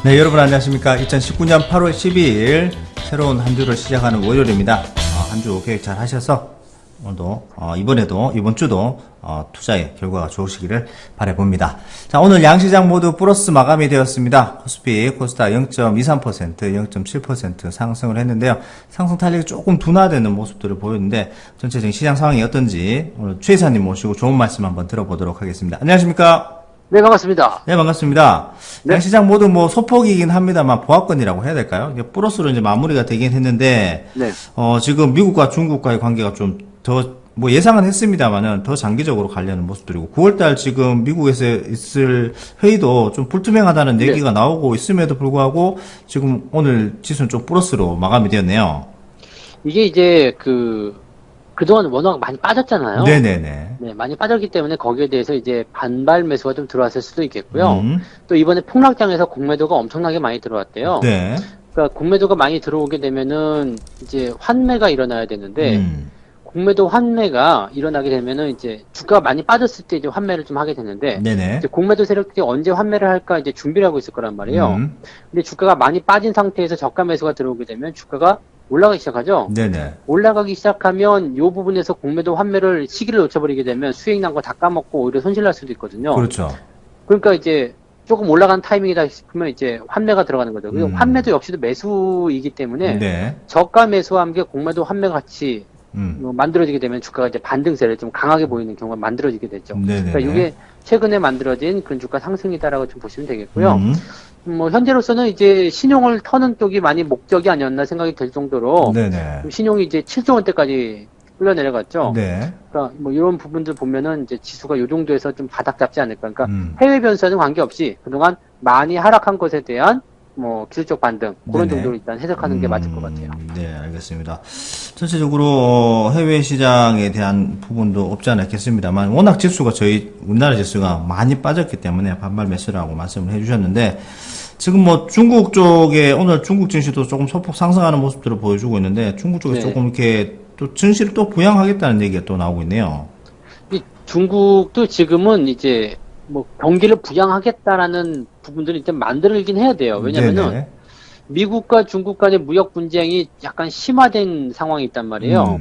네, 여러분 안녕하십니까. 2019년 8월 12일 새로운 한 주를 시작하는 월요일입니다. 한 주 계획 잘 하셔서 오늘도 이번 주도 투자의 결과가 좋으시기를 바라봅니다. 자, 오늘 양시장 모두 플러스 마감이 되었습니다. 코스피, 코스닥 0.23%, 0.7% 상승을 했는데요. 상승 탄력이 조금 둔화되는 모습들을 보였는데 전체적인 시장 상황이 어떤지 오늘 최 이사님 모시고 좋은 말씀 한번 들어보도록 하겠습니다. 안녕하십니까? 네, 반갑습니다. 네, 반갑습니다. 네. 양시장 모두 소폭이긴 합니다만 보합권이라고 해야 될까요? 이게 플러스로 이제 마무리가 되긴 했는데, 네. 지금 미국과 중국과의 관계가 좀 예상은 했습니다만은 더 장기적으로 가려는 모습들이고, 9월달 지금 미국에서 있을 회의도 좀 불투명하다는 네. 얘기가 나오고 있음에도 불구하고, 지금 오늘 지수는 좀 플러스로 마감이 되었네요. 이게 이제 그동안 워낙 많이 빠졌잖아요. 네네네. 네, 많이 빠졌기 때문에 거기에 대해서 이제 반발 매수가 좀 들어왔을 수도 있겠고요. 음. 또 이번에 폭락장에서 공매도가 엄청나게 많이 들어왔대요. 네. 그러니까 공매도가 많이 들어오게 되면은 이제 환매가 일어나야 되는데, 음. 공매도 환매가 일어나게 되면은 이제 주가가 많이 빠졌을 때 이제 환매를 좀 하게 되는데, 네네. 이제 공매도 세력들이 언제 환매를 할까 이제 준비를 하고 있을 거란 말이에요. 근데 주가가 많이 빠진 상태에서 저가 매수가 들어오게 되면 주가가 올라가기 시작하죠. 네네. 올라가기 시작하면 이 부분에서 공매도 환매를 시기를 놓쳐버리게 되면 수익 난 거 다 까먹고 오히려 손실 날 수도 있거든요. 그렇죠. 그러니까 이제 조금 올라간 타이밍이다 싶으면 이제 환매가 들어가는 거죠. 그리고 환매도 역시도 매수이기 때문에 네. 저가 매수와 함께 공매도 환매 같이 음. 만들어지게 되면 주가가 이제 반등세를 좀 강하게 보이는 경우가 만들어지게 되죠. 네네네. 그러니까 이게 최근에 만들어진 그런 주가 상승이다라고 좀 보시면 되겠고요. 현재로서는 이제 신용을 터는 쪽이 많이 목적이 아니었나 생각이 될 정도로 네네. 신용이 이제 7조 원대까지 끌려 내려갔죠. 네. 그러니까 이런 부분들 보면은 이제 지수가 요 정도에서 좀 바닥 잡지 않을까. 그러니까 해외 변수와는 관계없이 그동안 많이 하락한 것에 대한 기술적 반등 그런 네네. 정도로 일단 해석하는 게 맞을 것 같아요. 네, 알겠습니다. 전체적으로 해외 시장에 대한 부분도 없지 않았겠습니다만 워낙 지수가 우리나라 지수가 많이 빠졌기 때문에 반발 매수라고 말씀을 해주셨는데 지금 중국 쪽에 오늘 중국 증시도 조금 소폭 상승하는 모습들을 보여주고 있는데 중국 쪽에 네. 조금 이렇게 또 증시를 또 부양하겠다는 얘기가 또 나오고 있네요. 이 중국도 지금은 이제 경기를 부양하겠다라는 부분들을 일단 만들긴 해야 돼요. 왜냐면은 네네. 미국과 중국 간의 무역 분쟁이 약간 심화된 상황이 있단 말이에요.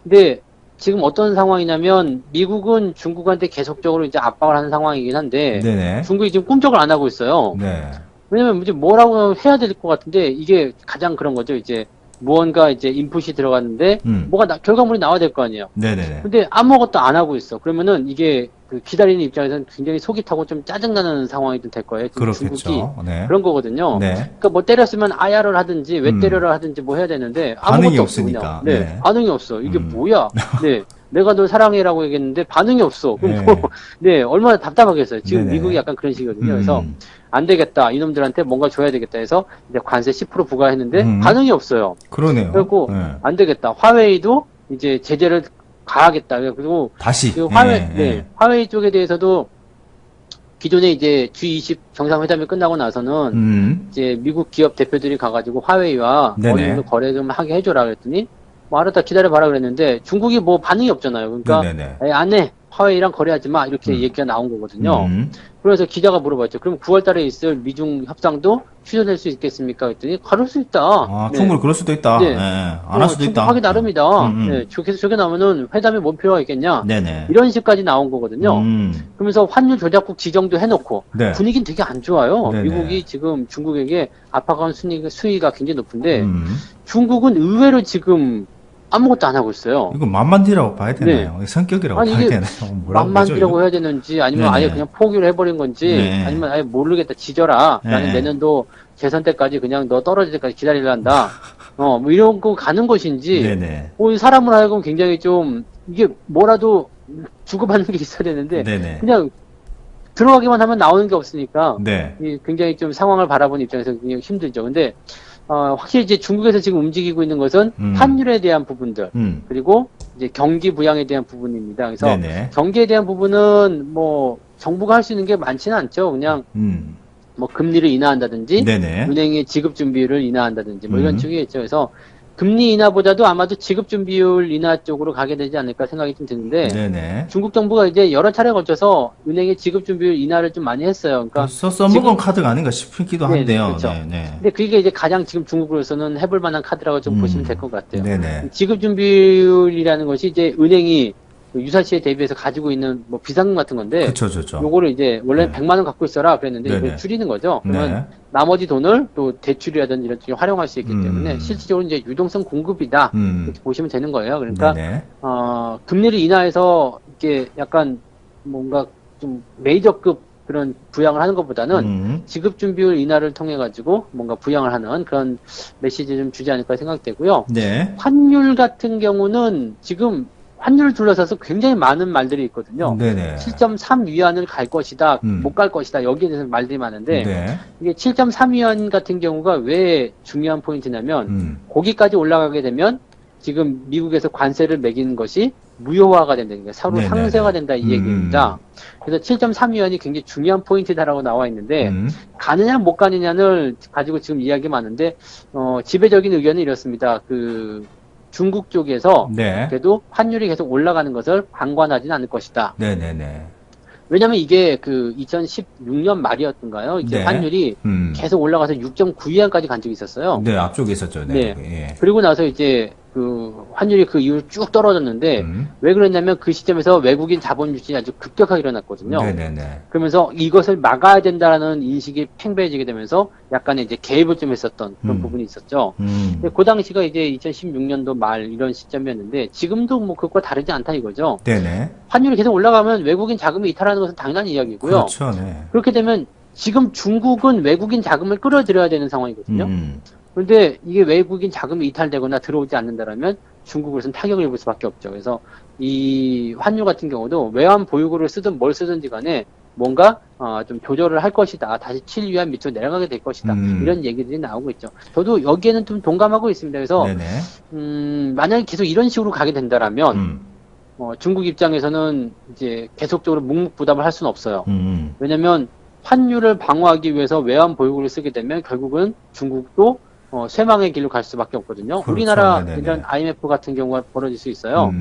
근데 지금 어떤 상황이냐면 미국은 중국한테 계속적으로 이제 압박을 하는 상황이긴 한데 네네. 중국이 지금 꿈쩍을 안 하고 있어요. 네. 왜냐면 이제 뭐라고 해야 될 것 같은데 이게 가장 그런 거죠. 이제 무언가 이제 인풋이 들어갔는데 결과물이 나와야 될 거 아니에요. 네네네. 근데 아무것도 안 하고 있어. 그러면은 이게 기다리는 입장에서는 굉장히 속이 타고 좀 짜증나는 상황이 좀 될 거예요. 중국이 그렇겠죠. 네. 그런 거거든요. 네. 그러니까 때렸으면 아야를 하든지 왜 때려라 하든지 해야 되는데 반응이 아무것도 없으니까. 없어. 그냥. 네. 반응이 없어. 이게 뭐야? 네. 내가 널 사랑해라고 얘기했는데 반응이 없어. 그럼 네. 얼마나 답답하겠어요. 지금 네네. 미국이 약간 그런 식이거든요. 그래서 안 되겠다. 이놈들한테 뭔가 줘야 되겠다 해서 이제 관세 10% 부과했는데 반응이 없어요. 그러네요. 그리고 네. 안 되겠다. 화웨이도 이제 제재를 가하겠다. 그리고 다시. 화웨이 쪽에 대해서도 기존에 이제 G20 정상회담이 끝나고 나서는 이제 미국 기업 대표들이 가가지고 화웨이와 네네. 어느 정도 거래 좀 하게 해줘라 그랬더니 알았다 기다려봐라 그랬는데 중국이 반응이 없잖아요. 그러니까 네네네. 안 해. 화웨이랑 거래하지 마. 이렇게 얘기가 나온 거거든요. 음. 그래서 기자가 물어봤죠. 그럼 9월 달에 있을 미중 협상도 취소될 수 있겠습니까? 그랬더니 그럴 수 있다. 아, 네. 충분히 그럴 수도 있다. 네. 네. 안 할 수도 중국 있다. 하기 나름이다. 네. 저게 나오면은 회담에 뭔 필요가 있겠냐? 네네. 이런 식까지 나온 거거든요. 그러면서 환율 조작국 지정도 해놓고 네. 분위기는 되게 안 좋아요. 네네. 미국이 지금 중국에게 압박한 수위가 굉장히 높은데 중국은 의외로 지금 아무것도 안 하고 있어요. 이거 만만디라고 봐야 되나요? 성격이라고 아니, 봐야 이게 되나요? 뭐라고 만만디라고 보죠, 해야 되는지 아니면 네네. 아예 그냥 포기를 해버린 건지 네. 아니면 아예 모르겠다 지져라. 나는 네. 내년도 재선 때까지 그냥 너 떨어질 때까지 기다리려 한다. 이런 거 가는 것인지 네네. 이 사람을 하여금 굉장히 좀 이게 뭐라도 주고받는 게 있어야 되는데 네네. 그냥 들어가기만 하면 나오는 게 없으니까 네. 굉장히 좀 상황을 바라보는 입장에서 굉장히 힘들죠. 근데 확실히 이제 중국에서 지금 움직이고 있는 것은 환율에 대한 부분들 그리고 이제 경기 부양에 대한 부분입니다. 그래서 네네. 경기에 대한 부분은 정부가 할 수 있는 게 많지는 않죠. 그냥 금리를 인하한다든지 네네. 은행의 지급 준비를 인하한다든지 이런 쪽이겠죠. 그래서 금리 인하보다도 아마도 지급 준비율 인하 쪽으로 가게 되지 않을까 생각이 좀 드는데 네네. 중국 정부가 이제 여러 차례 걸쳐서 은행의 지급 준비율 인하를 좀 많이 했어요. 그러니까 벌써 써먹은 카드가 아닌가 싶기도 네네, 한데요. 그렇죠. 네네. 근데 그게 이제 가장 지금 중국으로서는 해볼 만한 카드라고 좀 보시면 될 것 같아요. 네네. 지급 준비율이라는 것이 이제 은행이 유사시에 대비해서 가지고 있는 뭐 비상금 같은 건데 그쵸, 그쵸. 요거를 이제 원래 네. 100만 원 갖고 있어라 그랬는데 네네. 이걸 줄이는 거죠. 그러면 네. 나머지 돈을 또 대출이라든지 이런 쪽에 활용할 수 있기 때문에 실질적으로 이제 유동성 공급이다 이렇게 보시면 되는 거예요. 그러니까 네네. 금리를 인하해서 이렇게 약간 뭔가 좀 메이저급 그런 부양을 하는 것보다는 지급 준비율 인하를 통해 가지고 뭔가 부양을 하는 그런 메시지 좀 주지 않을까 생각되고요. 네. 환율 같은 경우는 지금 환율을 둘러싸서 굉장히 많은 말들이 있거든요. 네네. 7.3 위안을 갈 것이다, 음. 못 갈 것이다, 여기에 대해서 말들이 많은데, 네. 이게 7.3 위안 같은 경우가 왜 중요한 포인트냐면, 거기까지 올라가게 되면, 지금 미국에서 관세를 매기는 것이 무효화가 된다는 거예요. 서로 네네네. 상쇄가 된다, 이 얘기입니다. 그래서 7.3 위안이 굉장히 중요한 포인트다라고 나와 있는데, 가느냐, 못 가느냐를 가지고 지금 이야기 많은데, 지배적인 의견은 이렇습니다. 중국 쪽에서 네. 그래도 환율이 계속 올라가는 것을 방관하지는 않을 것이다. 네네네. 왜냐면 이게 2016년 말이었던가요? 이제 네. 환율이 계속 올라가서 6.9위안까지 간 적이 있었어요. 네, 앞쪽에 있었죠. 네. 네. 예. 그리고 나서 이제 환율이 그 이후로 쭉 떨어졌는데 왜 그랬냐면 그 시점에서 외국인 자본 유출이 아주 급격하게 일어났거든요. 네네네. 그러면서 이것을 막아야 된다라는 인식이 팽배해지게 되면서 약간의 이제 개입을 좀 했었던 그런 부분이 있었죠. 근데 그 당시가 이제 2016년도 말 이런 시점이었는데 지금도 뭐 그것과 다르지 않다 이거죠. 네네. 환율이 계속 올라가면 외국인 자금이 이탈하는 것은 당연한 이야기고요. 그렇죠. 네. 그렇게 되면 지금 중국은 외국인 자금을 끌어들여야 되는 상황이거든요. 그런데 이게 외국인 자금이 이탈되거나 들어오지 않는다라면 중국으로서는 타격을 입을 수밖에 없죠. 그래서 이 환율 같은 경우도 외환 보유고를 쓰든 뭘 쓰든지 간에 뭔가 좀 조절을 할 것이다. 다시 7위안 밑으로 내려가게 될 것이다. 이런 얘기들이 나오고 있죠. 저도 여기에는 좀 동감하고 있습니다. 그래서 네네. 만약에 계속 이런 식으로 가게 된다라면 중국 입장에서는 이제 계속적으로 묵묵부답을 할 수는 없어요. 왜냐면 환율을 방어하기 위해서 외환 보유고를 쓰게 되면 결국은 중국도 쇠망의 길로 갈 수밖에 없거든요. 그렇죠. 우리나라 네네네. 이런 IMF 같은 경우가 벌어질 수 있어요.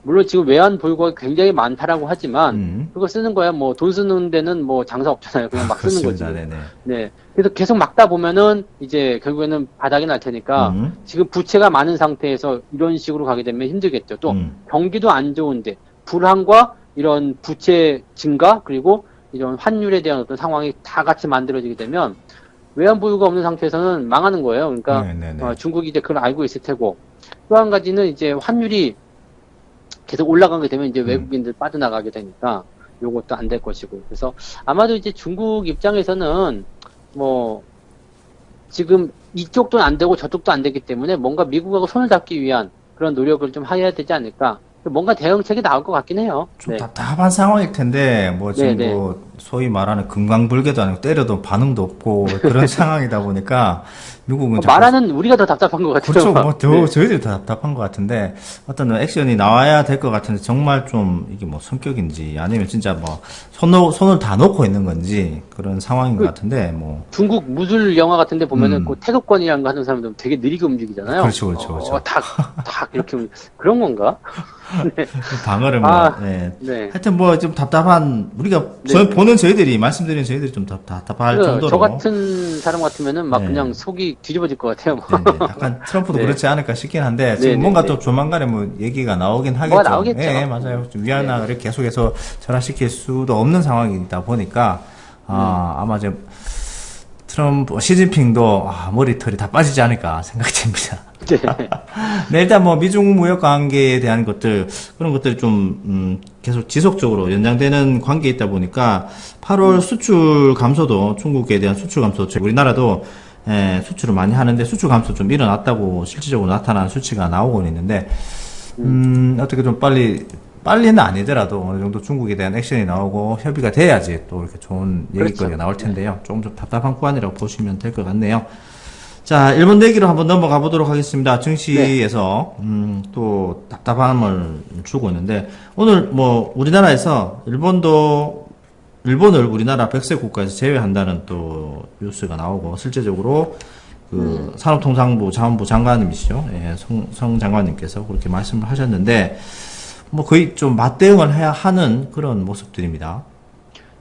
물론 지금 외환 보유고가 굉장히 많다라고 하지만 그거 쓰는 거야 뭐 돈 쓰는 데는 뭐 장사 없잖아요. 그냥 막 쓰는 거지. 네네. 네. 그래서 계속 막다 보면은 이제 결국에는 바닥이 날 테니까 지금 부채가 많은 상태에서 이런 식으로 가게 되면 힘들겠죠. 또 경기도 안 좋은데 불황과 이런 부채 증가 그리고 이런 환율에 대한 어떤 상황이 다 같이 만들어지게 되면 외환 보유가 없는 상태에서는 망하는 거예요. 그러니까 중국이 이제 그걸 알고 있을 테고 또 한 가지는 이제 환율이 계속 올라가게 되면 이제 외국인들 빠져나가게 되니까 요것도 안 될 것이고 그래서 아마도 이제 중국 입장에서는 뭐 지금 이쪽도 안 되고 저쪽도 안 되기 때문에 뭔가 미국하고 손을 잡기 위한 그런 노력을 좀 해야 되지 않을까. 뭔가 대응책이 나올 것 같긴 해요. 좀 답답한 상황일 텐데, 뭐, 지금 네네. 뭐, 소위 말하는 금강불개도 아니고 때려도 반응도 없고 그런 상황이다 보니까 미국은 자꾸 말하는 우리가 더 답답한 것 같아요. 그렇죠. 뭐, 저희들이 더 답답한 것 같은데, 어떤 액션이 나와야 될 것 같은데, 정말 좀, 이게 뭐, 성격인지, 아니면 진짜 뭐, 손을 다 놓고 있는 건지, 그런 상황인 것 같은데, 뭐. 중국 무술 영화 같은 데 보면은, 그 태극권이라는 거 하는 사람들 되게 느리게 움직이잖아요. 그렇죠. 탁, 이렇게, 그런 건가? 네. 방어를 뭐, 네. 네. 하여튼 뭐, 좀 답답한, 우리가 보는 저희들이, 말씀드린 저희들이 좀 답답할 정도로. 저 같은 사람 같으면은 막 네. 그냥 속이 뒤집어질 것 같아요. 네. 약간 트럼프도 네. 그렇지 않을까 싶긴 한데, 지금 뭔가 또 조만간에 뭐, 얘기가 나오긴 하겠죠. 뭐가 나오겠죠. 네, 맞아요. 좀 위안화를 계속해서 절하시킬 수도 없는 상황이다 보니까, 아마 이제, 시진핑도, 머리털이 다 빠지지 않을까 생각이 듭니다. 네. 네, 일단 뭐, 미중 무역 관계에 대한 것들, 그런 것들이 좀, 계속 지속적으로 연장되는 관계에 있다 보니까, 8월 수출 감소도, 중국에 대한 수출 감소, 우리나라도, 수출을 많이 하는데, 수출 감소 좀 일어났다고 실질적으로 나타나는 수치가 나오고 있는데, 어떻게 좀 빨리는 아니더라도 어느 정도 중국에 대한 액션이 나오고 협의가 돼야지 또 이렇게 좋은 얘기거리가 그렇죠. 나올 텐데요. 조금 좀 답답한 구간이라고 보시면 될 것 같네요. 자, 일본 내기로 한번 넘어가 보도록 하겠습니다. 증시에서, 또 답답함을 주고 있는데, 오늘 뭐, 우리나라에서 일본을 우리나라 백색 국가에서 제외한다는 또 뉴스가 나오고, 실제적으로 그 산업통상부 자원부 장관님이시죠. 예, 성 장관님께서 그렇게 말씀을 하셨는데 뭐 거의 좀 맞대응을 해야 하는 그런 모습들입니다.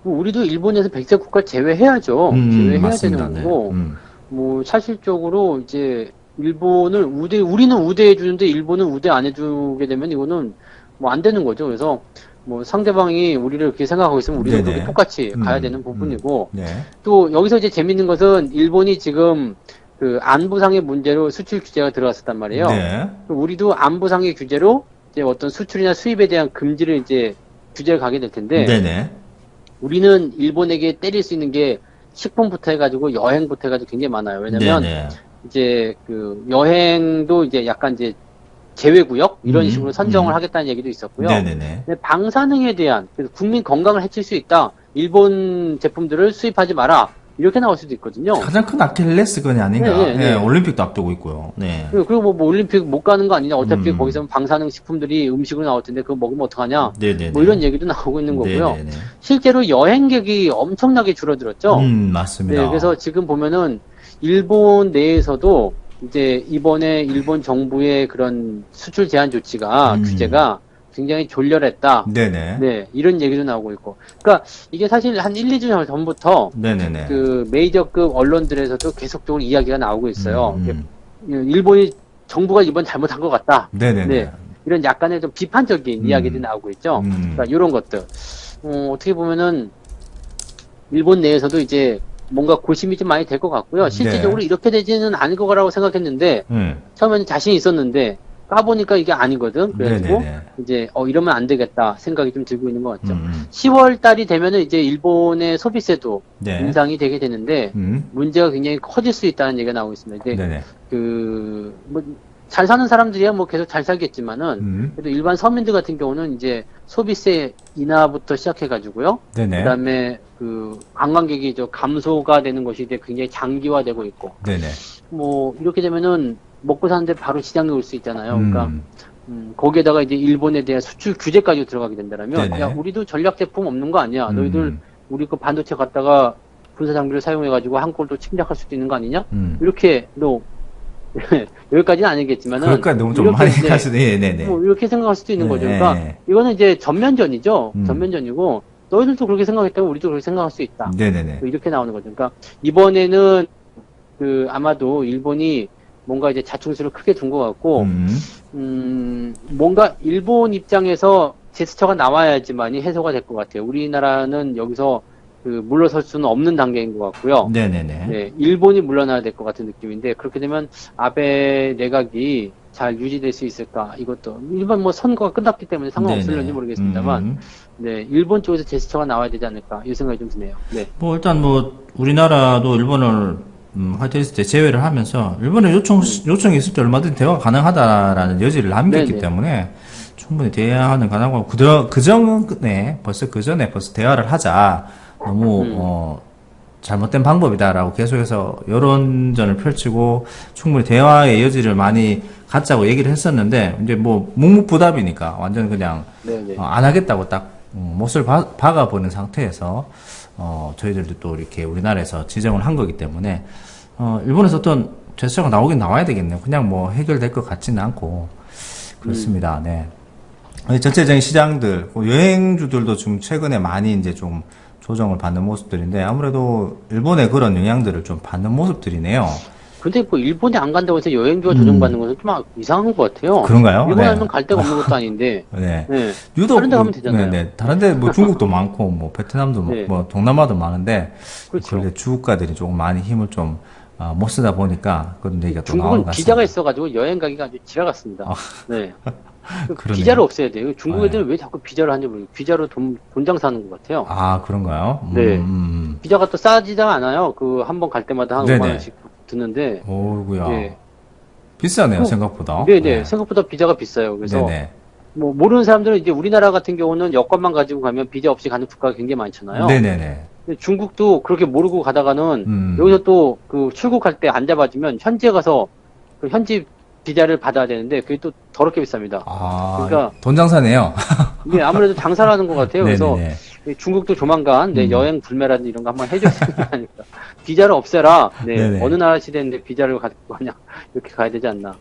뭐 우리도 일본에서 백색 국가 제외해야죠. 제외해야 맞습니다. 되는 거고, 네. 뭐 사실적으로 이제 일본을 우리는 우대해 주는데 일본은 우대 안 해주게 되면 이거는 뭐 안 되는 거죠. 그래서 뭐 상대방이 우리를 그렇게 생각하고 있으면 우리도 네네. 그렇게 똑같이 가야 되는 부분이고, 네. 또 여기서 이제 재밌는 것은 일본이 지금 그 안보상의 문제로 수출 규제가 들어갔었단 말이에요. 네. 우리도 안보상의 규제로 이제 어떤 수출이나 수입에 대한 금지를 이제 규제를 가게 될 텐데, 네네. 우리는 일본에게 때릴 수 있는 게 식품부터 해가지고 여행부터 해가지고 굉장히 많아요. 왜냐면 네네. 이제 그 여행도 이제 약간 이제 제외구역 이런 음, 식으로 선정을 하겠다는 얘기도 있었고요. 네네네. 근데 방사능에 대한 그래서 국민 건강을 해칠 수 있다. 일본 제품들을 수입하지 마라. 이렇게 나올 수도 있거든요. 가장 큰 아킬레스건이 아닌가. 네, 네. 예, 올림픽도 앞두고 있고요. 네. 그리고 뭐 올림픽 못 가는 거 아니냐. 어차피 음. 거기서 방사능 식품들이 음식으로 나올 텐데 그거 먹으면 어떡하냐. 네네네. 뭐 이런 얘기도 나오고 있는 거고요. 네네네. 실제로 여행객이 엄청나게 줄어들었죠. 맞습니다. 네, 그래서 지금 보면은 일본 내에서도 이제 이번에 일본 정부의 그런 수출 제한 조치가 규제가 굉장히 졸렬했다. 네네. 네, 이런 얘기도 나오고 있고. 그러니까 이게 사실 한 1, 2주 전부터 네네네. 그 메이저급 언론들에서도 계속적으로 이야기가 나오고 있어요. 음. 일본이 정부가 이번 잘못한 것 같다. 네네네. 네, 이런 약간의 좀 비판적인 이야기들이 나오고 있죠. 그러니까 이런 것들. 어떻게 보면은 일본 내에서도 이제 뭔가 고심이 좀 많이 될 것 같고요. 실질적으로 이렇게 되지는 않을 거라고 생각했는데 처음에는 자신이 있었는데 까보니까 이게 아니거든. 그래가지고 네네네. 이제 이러면 안 되겠다 생각이 좀 들고 있는 것 같죠. 10월 음. 달이 되면은 이제 일본의 소비세도 네. 인상이 되게 되는데 문제가 굉장히 커질 수 있다는 얘기가 나오고 있습니다. 이제 네네. 뭐 잘 사는 사람들이야 뭐 계속 잘 살겠지만은 그래도 일반 서민들 같은 경우는 이제 소비세 인하부터 시작해가지고요. 네네. 그다음에 그 관광객이 감소가 되는 것이 이제 굉장히 장기화되고 있고. 네네. 뭐 이렇게 되면은 먹고 사는데 바로 지장이 올 수 있잖아요. 그러니까 거기에다가 이제 일본에 대한 수출 규제까지 들어가게 된다면 네네. 야 우리도 전략 제품 없는 거 아니야? 너희들 우리 그 반도체 갖다가 군사 장비를 사용해가지고 한국을 침략할 수도 있는 거 아니냐? 이렇게 여기까지는 아니겠지만은 그러니까 너무 좀 이렇게 많이 이제 가시네. 네네네. 뭐 이렇게 생각할 수도 있는 거죠. 네. 그러니까 이거는 이제 전면전이죠. 전면전이고 너희들도 그렇게 생각했다고 우리도 그렇게 생각할 수 있다. 네네네. 이렇게 나오는 거죠. 그러니까 이번에는 그 아마도 일본이 뭔가 이제 자충수를 크게 둔 것 같고, 뭔가 일본 입장에서 제스처가 나와야지만이 해소가 될 것 같아요. 우리나라는 여기서 그 물러설 수는 없는 단계인 것 같고요. 네네네. 네, 일본이 물러나야 될 것 같은 느낌인데 그렇게 되면 아베 내각이 잘 유지될 수 있을까? 이것도 일본 뭐 선거가 끝났기 때문에 상관없을런지 네네. 모르겠습니다만, 네, 일본 쪽에서 제스처가 나와야 되지 않을까 이 생각이 좀 드네요. 네. 뭐 일단 뭐 우리나라도 일본을 화이트리스트에 제외를 하면서 일본의 요청이 있을 때 얼마든지 대화가 가능하다라는 여지를 남겼기 네네. 때문에 충분히 대화하는 가능하고 그 전에 벌써 대화를 하자. 너무 잘못된 방법이다라고 계속해서 여론전을 펼치고 충분히 대화의 여지를 많이 갖자고 얘기를 했었는데 이제 뭐 묵묵부답이니까 완전 그냥 네네. 안 하겠다고 딱 못을 박아버린 상태에서 저희들도 또 이렇게 우리나라에서 지정을 한 거기 때문에 일본에서 어떤 제스처가 나오긴 나와야 되겠네요. 그냥 뭐 해결될 것 같지는 않고 그렇습니다. 네. 전체적인 시장들, 여행주들도 좀 최근에 많이 이제 좀 조정을 받는 모습들인데 아무래도 일본의 그런 영향들을 좀 받는 모습들이네요. 근데 뭐 일본에 안 간다고 해서 여행주가 조정받는 것은 좀 이상한 것 같아요. 그런가요? 일본 네. 하면 갈 데가 없는 것도 아닌데. 네. 네. 유독 다른 데 가면 되잖아요. 네. 다른데 뭐 중국도 많고 뭐 베트남도 네. 뭐 동남아도 많은데 그렇죠. 근데 주국가들이 조금 많이 힘을 좀 못 쓰다 보니까 그런 얘기가 또 나오는 중국은 것 비자가 같습니다. 있어가지고 여행 가기가 아주 지나갔습니다. 네. 그러네요. 비자를 없애야 돼요. 중국 애들은 왜 자꾸 비자를 하는지 모르겠어요. 비자로 돈 장사하는 것 같아요. 아 그런가요? 네. 비자가 또 싸지가 않아요. 그 한 번 갈 때마다 한 네네. 5만 원씩 드는데. 오구야. 네. 비싸네요 생각보다. 네네. 생각보다 비자가 비싸요. 그래서 네네. 뭐 모르는 사람들은 이제 우리나라 같은 경우는 여권만 가지고 가면 비자 없이 가는 국가가 굉장히 많잖아요. 네네네. 근데 중국도 그렇게 모르고 가다가는 여기서 또 그 출국할 때 안 잡아주면 현지에 가서 그 현지 비자를 받아야 되는데 그게 또 더럽게 비쌉니다. 아, 그러니까 돈 장사네요. 이게 아무래도 장사를 하는 것 같아요. 그래서 네네네. 중국도 조만간 여행 불매라든지 이런 거 한번 해줬으면 하니까 비자를 없애라. 네, 네네. 어느 나라 시대인데 비자를 가지고 가냐 이렇게 가야 되지 않나.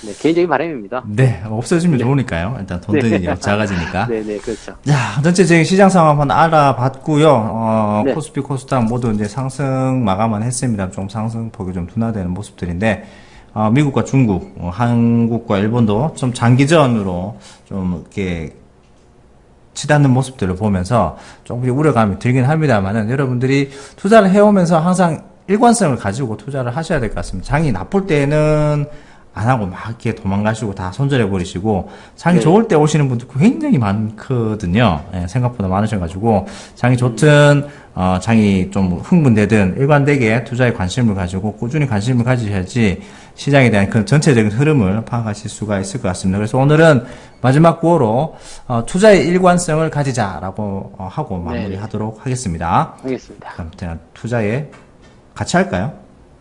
네, 개인적인 바람입니다. 네, 없어지면 좋으니까요. 일단 돈들이 작아지니까. 네, 그렇죠. 자, 전체적인 시장 상황 한번 알아봤고요. 네. 코스피, 코스닥 모두 이제 상승 마감은 했습니다. 좀 상승폭이 좀 둔화되는 모습들인데, 미국과 중국, 한국과 일본도 좀 장기전으로 좀 이렇게 치닫는 모습들을 보면서 조금 우려감이 들긴 합니다만은 여러분들이 투자를 해오면서 항상 일관성을 가지고 투자를 하셔야 될 것 같습니다. 장이 나쁠 때는 안 하고 막 이렇게 도망가시고 다 손절해 버리시고 장이 네. 좋을 때 오시는 분들 굉장히 많거든요. 예, 생각보다 많으셔가지고 장이 좋든 장이 좀 흥분되든 일관되게 투자에 관심을 가지고 꾸준히 관심을 가지셔야지 시장에 대한 그 전체적인 흐름을 파악하실 수가 있을 것 같습니다. 그래서 오늘은 마지막 구호로 투자의 일관성을 가지자라고 하고 마무리하도록 하겠습니다. 알겠습니다. 그럼 제가 투자에 같이 할까요?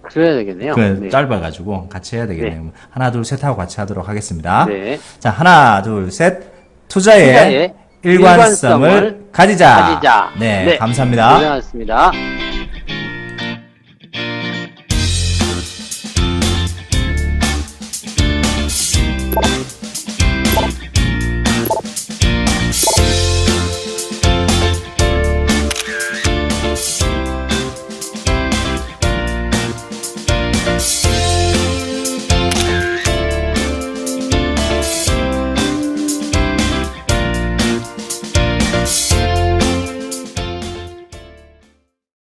그래야 되겠네요. 네. 짧아가지고 같이 해야 되겠네요. 네. 하나, 둘, 셋 하고 같이 하도록 하겠습니다. 네. 자, 하나, 둘, 셋. 투자의 일관성을 가지자. 가지자. 네, 네. 감사합니다. 고생하셨습니다.